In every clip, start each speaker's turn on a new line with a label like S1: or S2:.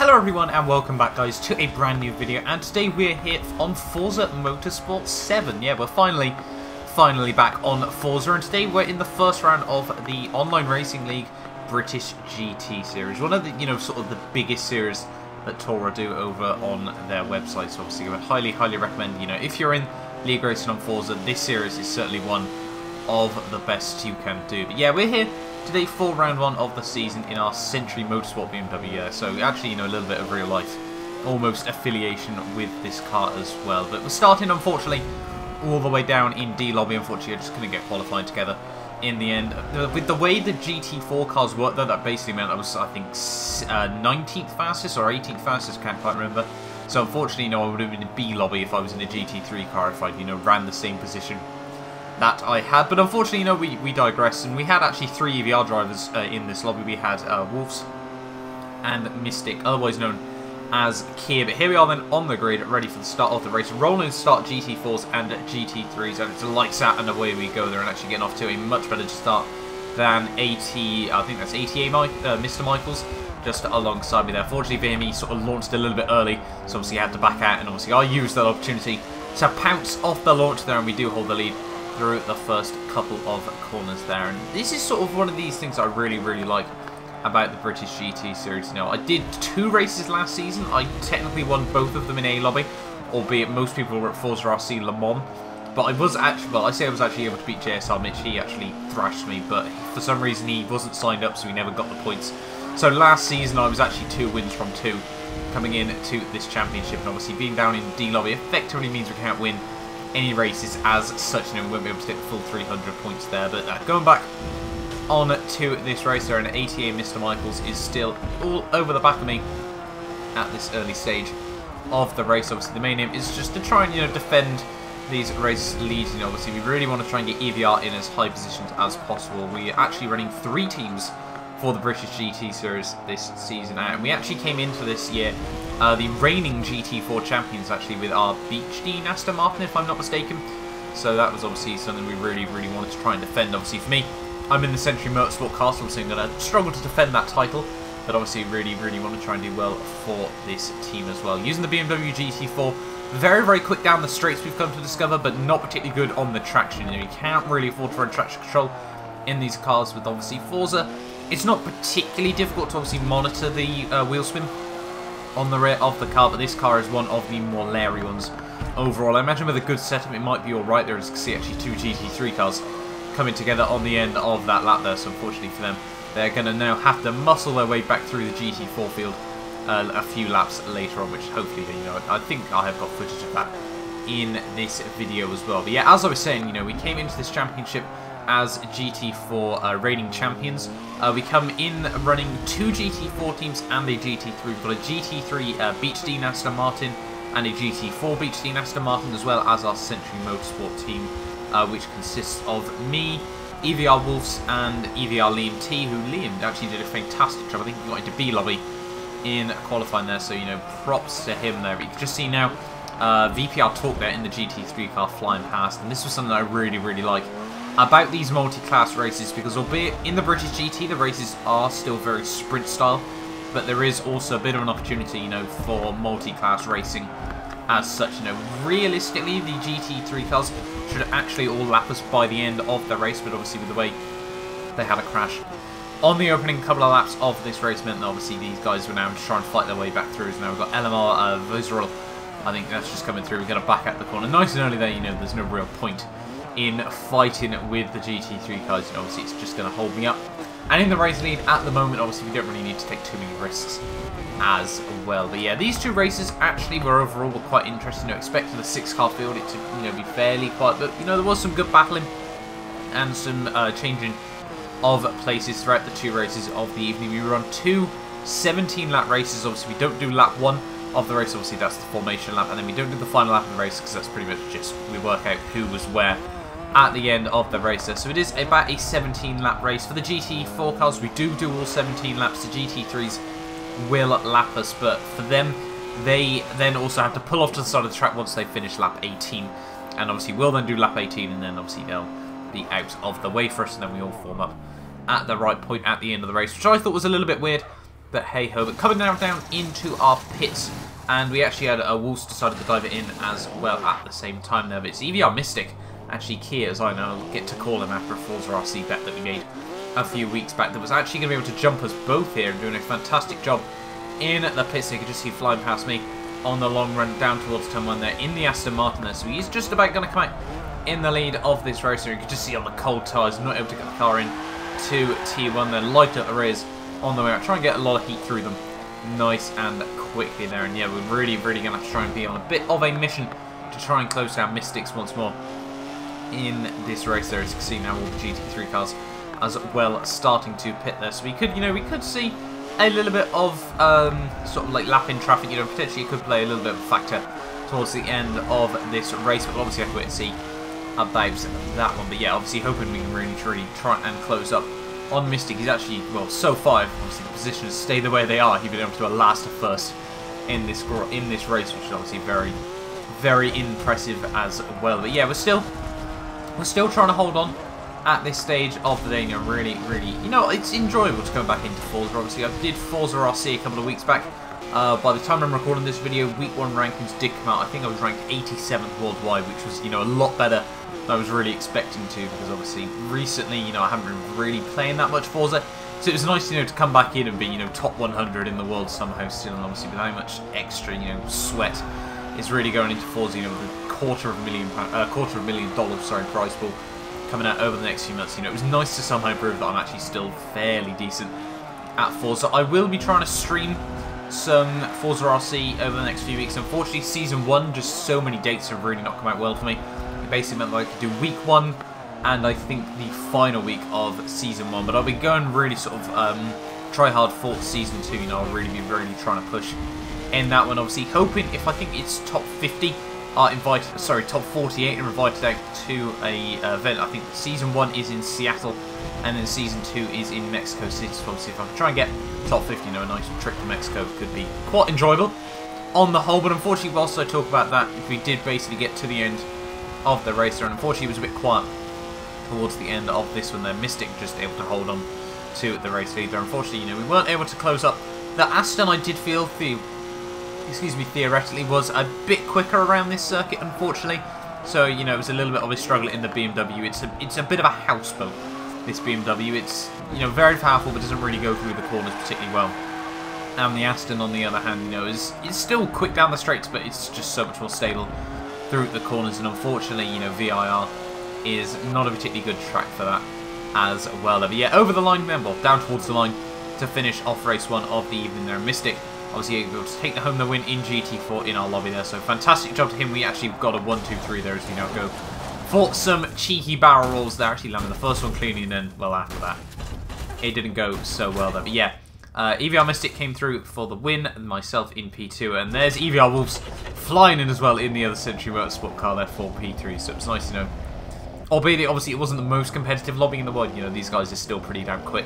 S1: Hello everyone and welcome back guys to a brand new video, and today we're here on Forza Motorsport 7. Yeah, we're finally back on Forza, and today we're in the first round of the Online Racing League British GT Series. One of the, sort of the biggest series that TORA do over on their website. So obviously I would highly recommend, if you're in League Racing on Forza, this series is certainly one of the best you can do. But yeah, we're here today for round one of the season in our Century Motorsport BMW. So actually, a little bit of real life, almost affiliation with this car as well. But we're starting, unfortunately, all the way down in D lobby. Unfortunately, I just couldn't get qualified together in the end. With the way the GT4 cars work, though, that basically meant I was, I think, 19th fastest or 18th fastest. Can't quite remember. So unfortunately, I would have been in B lobby if I was in a GT3 car if I, ran the same position that I had. But unfortunately, we digress, and we had actually 3 EVR drivers in this lobby. We had Wolves and Mystic, otherwise known as Kia. But here we are then on the grid, ready for the start of the race. Rolling start GT4s and GT3s, and it's a lights out and away we go there, and actually getting off to a much better start than I think that's ATA Mr. Michaels, just alongside me there. Fortunately for him, he sort of launched a little bit early, so obviously he had to back out, and obviously I used that opportunity to pounce off the launch there, and we do hold the lead through the first couple of corners there. And this is sort of one of these things I really like about the British GT Series. I did 2 races last season. I technically won both of them in A lobby, albeit most people were at Forza RC Le Mans. But I was actually, well, I say I was actually able to beat JSR Mitch. He actually thrashed me, but for some reason he wasn't signed up, so he never got the points. So last season I was actually 2 wins from 2 coming in to this championship, and obviously being down in D lobby effectively means we can't win any races as such. We won't be able to get the full 300 points there. But going back on to this race there, and ATA Mr. Michaels is still all over the back of me at this early stage of the race. Obviously the main aim is just to try and defend these race leads. Obviously we really want to try and get EVR in as high positions as possible. We're actually running 3 teams for the British GT Series this season out, and we actually came into this year the reigning GT4 champions, actually, with our Beach Dean Aston Martin, if I'm not mistaken. So that was obviously something we really wanted to try and defend. Obviously for me, I'm in the Century Motorsport car, so obviously I'm going to struggle to defend that title, but obviously really want to try and do well for this team as well. Using the BMW GT4, very quick down the straights we've come to discover, but not particularly good on the traction. You can't really afford to run traction control in these cars with obviously Forza. It's not particularly difficult to obviously monitor the wheel spin on the rear of the car, but this car is one of the more leery ones overall. I imagine with a good setup it might be alright there, as you can see actually 2 GT3 cars coming together on the end of that lap there. So unfortunately for them, they're going to now have to muscle their way back through the GT4 field a few laps later on, which hopefully, I think I have got footage of that in this video as well. But yeah, as I was saying, we came into this championship as GT4 reigning champions. We come in running 2 GT4 teams and a GT3. We've got a GT3 Beach Dean Aston Martin and a GT4 Beach Dean Aston Martin, as well as our Century Motorsport team, which consists of me, EVR Wolves, and EVR Liam T, who Liam actually did a fantastic job. I think he got into B lobby in qualifying there, so props to him there. But you can just see now VPR Talk there in the GT3 car flying past, and this was something that I really like about these multi-class races, because albeit in the British GT the races are still very sprint style, but there is also a bit of an opportunity for multi-class racing as such. Realistically the GT3 cars should actually all lap us by the end of the race, but obviously with the way they had a crash on the opening couple of laps of this race meant that obviously these guys were now just trying to fight their way back through. So now we've got LMR Vizral, I think that's just coming through. We're going to back out the corner nice and early there. There's no real point in fighting with the GT3 cars. Obviously it's just going to hold me up. And in the race lead at the moment, obviously we don't really need to take too many risks as well. But yeah, these 2 races actually were overall quite interesting. Expecting the 6-car field it to be fairly quiet, but there was some good battling and some changing of places throughout the 2 races of the evening. We were on 2 17-lap races. Obviously we don't do lap 1 of the race, obviously that's the formation lap, and then we don't do the final lap of the race because that's pretty much just we work out who was where at the end of the race there. So it is about a 17-lap race. For the GT4 cars, we do all 17 laps. The GT3s will lap us, but for them, they then also have to pull off to the side of the track once they finish lap 18. And obviously we'll then do lap 18, and then obviously they'll be out of the way for us, and then we all form up at the right point at the end of the race, which I thought was a little bit weird. But hey ho, but coming now down into our pits, and we actually had a Wolves decided to dive it in as well at the same time there. But it's EVR Mystic, actually Kia, as I know, I'll get to call him after a Forza RC bet that we made a few weeks back, that was actually going to be able to jump us both here and doing a fantastic job in the pits. You can just see flying past me on the long run down towards turn 1 there in the Aston Martin there. So he's just about going to come out in the lead of this race here. You can just see on the cold tyres, not able to get the car in to T1 there, light up the rears on the way out, try and get a lot of heat through them nice and quickly there. And yeah, we're really going to have to try and be on a bit of a mission to try and close down Mystics once more in this race there. As you can see now, all the GT3 cars as well starting to pit there. So we could, we could see a little bit of sort of like lap-in traffic. Potentially it could play a little bit of a factor towards the end of this race, but obviously I have to wait and see about that one. But yeah, obviously hoping we can really try and close up on Mystic. He's actually, well, so far, obviously the positions stay the way they are. He's been able to do a last to first in this race, which is obviously very impressive as well. But yeah, we're still trying to hold on at this stage of the day. Really, it's enjoyable to come back into Forza. Obviously, I did Forza RC a couple of weeks back. By the time I'm recording this video, week 1 rankings did come out. I think I was ranked 87th worldwide, which was, a lot better than I was really expecting to, because obviously recently, I haven't been really playing that much Forza. So it was nice, to come back in and be, top 100 in the world somehow still, and obviously without much extra, sweat is really going into Forza, with a $250,000, sorry, prize pool coming out over the next few months. It was nice to somehow prove that I'm actually still fairly decent at Forza. I will be trying to stream some Forza RC over the next few weeks. Unfortunately, Season 1, just so many dates have really not come out well for me. It basically meant that I could do Week 1 and I think the final week of Season 1. But I'll be going really sort of try hard for Season 2. I'll really be trying to push in that one. Obviously, hoping if I think it's top 50 are invited, sorry, top 48 are invited out to a event. I think Season 1 is in Seattle, and then Season 2 is in Mexico City. So obviously, if I can try and get top 50, a nice trip to Mexico could be quite enjoyable on the whole. But unfortunately, whilst I talk about that, we did basically get to the end of the race there, and unfortunately, it was a bit quiet towards the end of this one there. Mystic just able to hold on to the race leader. Unfortunately, we weren't able to close up. The Aston, I did feel theoretically was a bit quicker around this circuit, unfortunately. So, it was a little bit of a struggle in the BMW. It's a bit of a houseboat, this BMW. It's, very powerful, but doesn't really go through the corners particularly well. And the Aston, on the other hand, is still quick down the straights, but it's just so much more stable through the corners. And unfortunately, VIR is not a particularly good track for that as well. But yeah, over the line then, well, down towards the line to finish off race 1 of the evening there. Mystic obviously able to take home the win in GT4 in our lobby there. So fantastic job to him. We actually got a 1-2-3 there as we now go for some cheeky barrel rolls there. Actually landing the first one cleanly, and then, well, after that, it didn't go so well there. But yeah, EVR Mystic came through for the win, and myself in P2. And there's EVR Wolves flying in as well in the other Century Motorsport car there for P3. So it's nice to know. Albeit, obviously, it wasn't the most competitive lobby in the world. These guys are still pretty damn quick.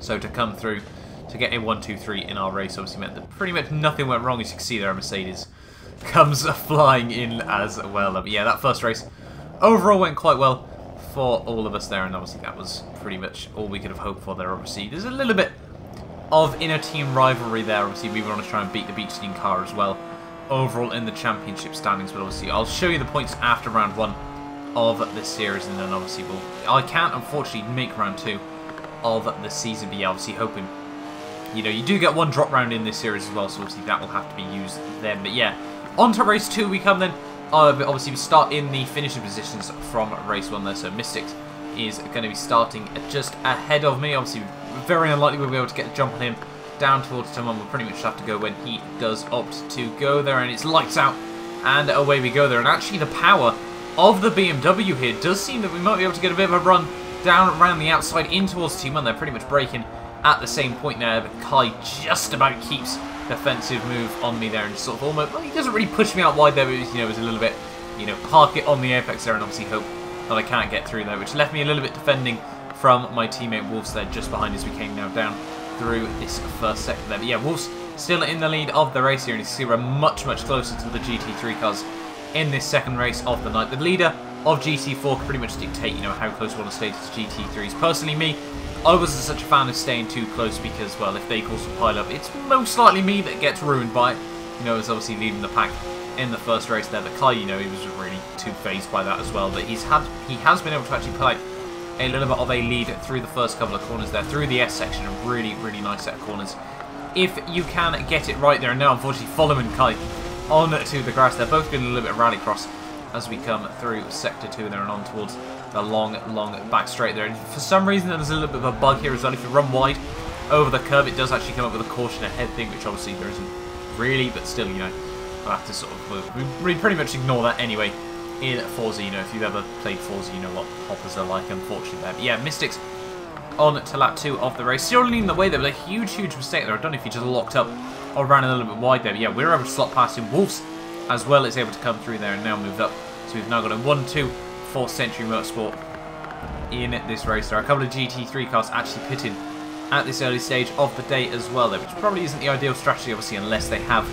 S1: So to come through to get a 1-2-3 in our race obviously meant that pretty much nothing went wrong. As you can see there, a Mercedes comes flying in as well. But yeah, that first race overall went quite well for all of us there, and obviously that was pretty much all we could have hoped for there. Obviously, there's a little bit of inner-team rivalry there. Obviously, we want to try and beat the Beach Team car as well overall in the championship standings. But obviously, I'll show you the points after round 1 of the series, and then obviously I can't unfortunately make round 2 of the season. But yeah, obviously hoping, you do get 1 drop round in this series as well, so obviously that will have to be used then. But yeah, on to race 2 we come then. But obviously we start in the finishing positions from race 1 there. So Mystics is going to be starting just ahead of me. Obviously very unlikely we'll be able to get a jump on him down towards turn 1. We'll pretty much have to go when he does opt to go there, and it's lights out and away we go there. And actually the power of the BMW here does seem that we might be able to get a bit of a run down around the outside in towards Team 1. They're pretty much braking at the same point there, but Kai just about keeps defensive move on me there, and sort of almost, well, he doesn't really push me out wide there, but it was a little bit, park it on the apex there and obviously hope that I can't get through there, which left me a little bit defending from my teammate Wolves there just behind as we came now down through this first sector there. But yeah, Wolves still in the lead of the race here, and you see we're much closer to the GT3 cars in this second race of the night. The leader of GT4 can pretty much dictate, you know, how close we want to stay to GT3s. Personally, me, I wasn't such a fan of staying too close because, well, if they cause a pile up, it's most likely me that gets ruined by it. You know, as obviously leading the pack in the first race there. But Kai, you know, he was really too phased by that as well. But he has been able to actually play a little bit of a lead through the first couple of corners there, through the S section. A really, really nice set of corners. If you can get it right there. And now, unfortunately, following Kai on to the grass. They're both doing a little bit of rallycross as we come through Sector 2 there and on towards the long back straight there. And for some reason, there's a little bit of a bug here as well. If you run wide over the curve, it does actually come up with a caution ahead thing, which obviously there isn't really, but still, you know, I'll have to sort of we pretty much ignore that anyway in Forza. You know, if you've ever played Forza, you know what hoppers are like, unfortunately there. But yeah, Mystics on to lap 2 of the race. Still leading the way there, but a huge mistake there. I don't know if he just locked up or ran a little bit wide there. But yeah, we're able to slot past him. Wolves as well is able to come through there and now moved up. So we've now got a 1-2 for Century Motorsport in this race. There are a couple of GT3 cars actually pitting at this early stage of the day as well, though, which probably isn't the ideal strategy, obviously, unless they have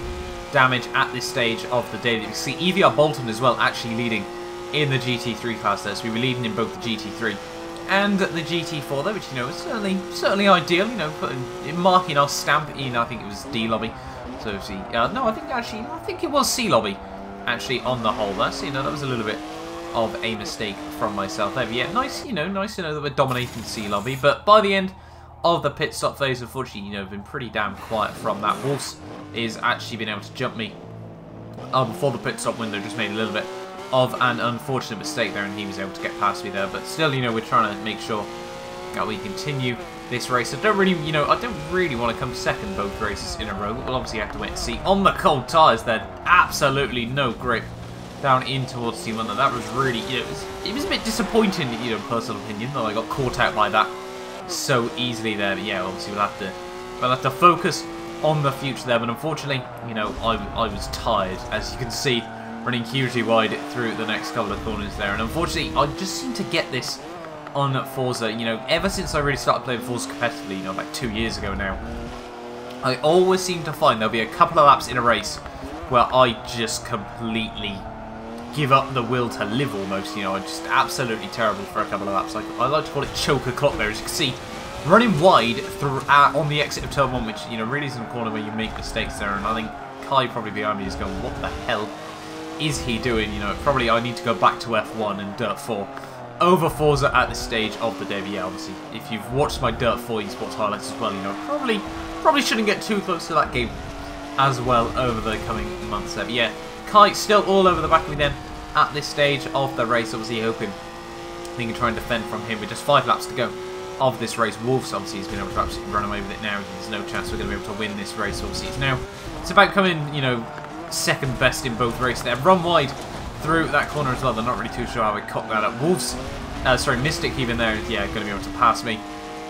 S1: damage at this stage of the day. That you see EVR Bolton as well actually leading in the GT3 class there, so we were leading in both the GT3 and the GT4 there, which, you know, is certainly ideal, you know, marking our stamp in, I think it was D lobby. So obviously, no, I think it was C lobby actually on the whole there. So, you know, that was a little bit of a mistake from myself there. But yeah, nice to know that we're dominating C lobby, but by the end of the pit stop phase, unfortunately, you know, been pretty damn quiet from that. Wolves is actually been able to jump me before the pit stop window, just made a little bit of an unfortunate mistake there, and he was able to get past me there. But still, you know, we're trying to make sure that we continue this race. I don't really want to come second both races in a row, but we'll obviously have to wait and see. On the cold tyres there, absolutely no grip down in towards T1. That was really, you know, it was a bit disappointing, you know, personal opinion, though I got caught out by that so easily there. But yeah, obviously we'll have to focus on the future there. But unfortunately, you know, I was tired, as you can see, running hugely wide through the next couple of corners there. And unfortunately, I just seem to get this on Forza, you know, ever since I really started playing Forza competitively, you know, like 2 years ago now. I always seem to find there'll be a couple of laps in a race where I just completely give up the will to live almost, you know. I'm just absolutely terrible for a couple of laps. I like to call it choke o'clock there, as you can see. Running wide through on the exit of Turn 1, which, you know, really isn't a corner where you make mistakes there. And I think Kai probably behind me is going, what the hell is he doing? You know, probably I need to go back to F1 and Dirt 4 over Forza at this stage of the day. But yeah, obviously, if you've watched my Dirt 4 esports highlights as well, you know, probably shouldn't get too close to that game as well over the coming months there. But yeah, Kai still all over the back of me then at this stage of the race, obviously hoping we can try and defend from him with just 5 laps to go of this race. Wolves obviously has been able to absolutely run away with it now. There's no chance we're going to be able to win this race. Obviously it's about coming, you know, second best in both races there. Run wide through that corner as well. They're not really too sure how we cocked that up. Wolves, Mystic even there, yeah, going to be able to pass me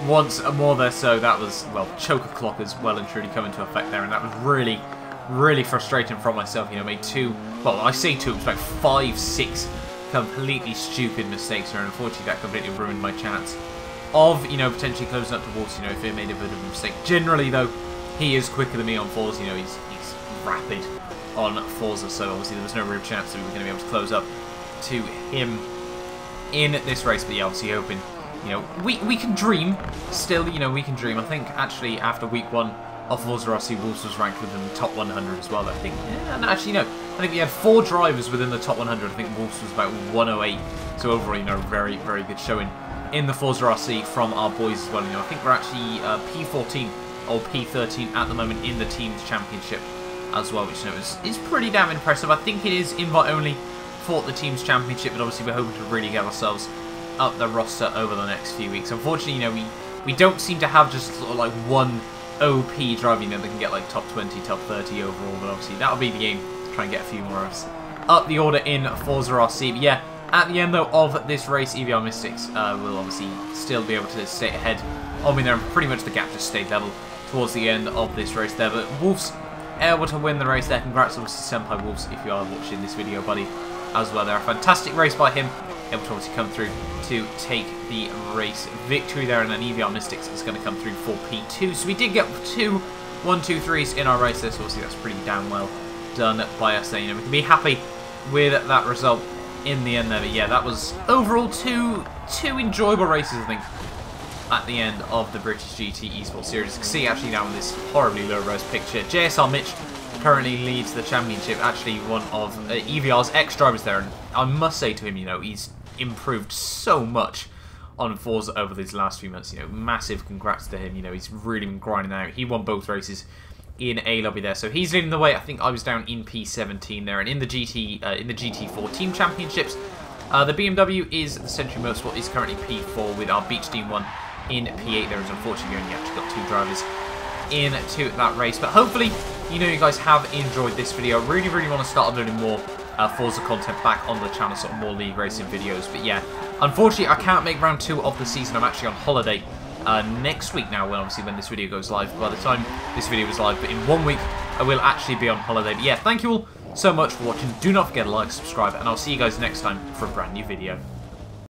S1: once more there. So that was, well, choke o'clock as well and truly come into effect there. And that was really frustrating from myself. You know, made 2, well, I say 2, it was about 5, 6 completely stupid mistakes there. And unfortunately, that completely ruined my chance of, you know, potentially closing up the Wolves, you know, if he made a bit of a mistake. Generally, though, he is quicker than me on Forza. You know, he's rapid on Forza, so obviously there was no real chance that we were going to be able to close up to him in this race. But yeah, obviously hoping, you know, we can dream still, you know, we can dream. I think actually after week 1 of Forza Rossi, Wolves was ranked within the top 100 as well. I think, yeah, no, actually no, I think we had 4 drivers within the top 100. I think Wolves was about 108, so overall, you know, very good showing in the Forza Rossi from our boys as well. You know, I think we're actually P14 or P13 at the moment in the team's championship as well, which, you know, is pretty damn impressive. I think it is invite only for the team's championship, but obviously we're hoping to really get ourselves up the roster over the next few weeks. Unfortunately, you know, we don't seem to have just sort of like one OP driver, you know, that can get like top 20, top 30 overall, but obviously that'll be the aim, to try and get a few more of us up the order in Forza RC. But yeah, at the end though of this race, EVR Mystics will obviously still be able to stay ahead of me there, and pretty much the gap just stayed level towards the end of this race there. But Wolves able to win the race there. Congrats obviously to Senpai Wolves if you are watching this video, buddy, as well there. A fantastic race by him, able to obviously come through to take the race victory there, and then EVR Mystics is going to come through for P2. So we did get 2 1-2-3s in our race there, so obviously that's pretty damn well done by us there. You know, we can be happy with that result in the end there. But yeah, that was overall two enjoyable races, I think, at the end of the British GT Esports Series. You can see actually now in this horribly low-res picture, JSR Mitch currently leads the championship, actually one of EVR's ex-drivers there, and I must say to him, you know, he's improved so much on Forza over these last few months. You know, massive congrats to him. You know, he's really been grinding out. He won both races in A lobby there, so he's leading the way. I think I was down in P17 there, and in the GT4 Team Championships, the BMW is the Century Motorsport is currently P4 with our Beach Team 1 in P8 there, as unfortunately we only actually got 2 drivers into that race. But hopefully, you know, you guys have enjoyed this video. I really want to start uploading more Forza content back on the channel, sort of more league racing videos. But yeah, unfortunately I can't make round 2 of the season. I'm actually on holiday next week now, when this video goes live. By the time this video is live, but in 1 week I will actually be on holiday. But yeah, thank you all so much for watching. Do not forget to like, subscribe, and I'll see you guys next time for a brand new video.